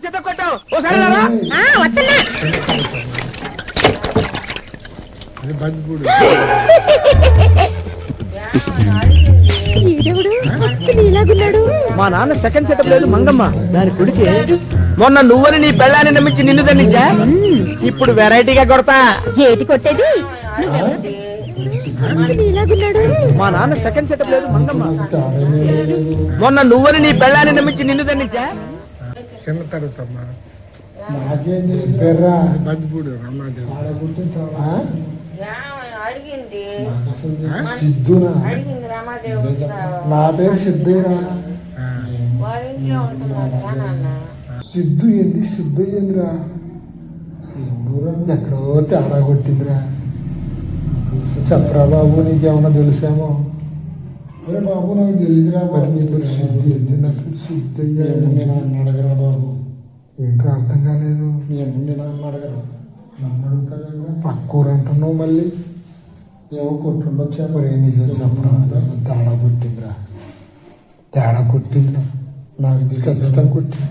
చెత్త కొట్టావు ఓసారి వస్తున్నా మా నాన్న సెకండ్ సెటప్ లేదు మంగమ్మ దాని కొడుకే మొన్న నువ్వని నీ పెళ్ళాన్ని నమ్మించి నిన్ను దండించా ఇప్పుడు వెరైటీగా కొడతా ఏటి కొట్టేది మా నాన్న సెకండ్ సెటప్ లేదు మంగమ్మ మొన్న నువ్వని నీ పెళ్ళాన్ని నమ్మించి నిన్ను దండించా చిన్న తరుగుతామ్మా నాకేంది పేర్రా బద్దుపూడి రమాదేవి సిద్ధునా నా పేరు సిద్ధేరా సిద్ధు ఏంది సిద్ధు ఏందిరా సింధూరం ఎక్కడో తేడా కొట్టిందిరా చెప్పరా బాబు నీకేమన్నా తెలుసామో అరే బాబు నాకు తెలియదురా మరి నీ పేరు సిద్ధు ఏంది నాకు సిద్ధు అయ్యా నన్ను అడగరా బాబు ఏంటో అర్థం కాలేదు మీ అమ్మ నాన్న అడగరా నన్ను అడుగుతా కదా పక్కూరు అంటున్నావు మళ్ళీ ఏమో కొట్టుండొచ్చా మరి నిజం చెప్పరా తేడా కొట్టిందిరా నాకు ఇది ఖచ్చితంగా కొట్టింది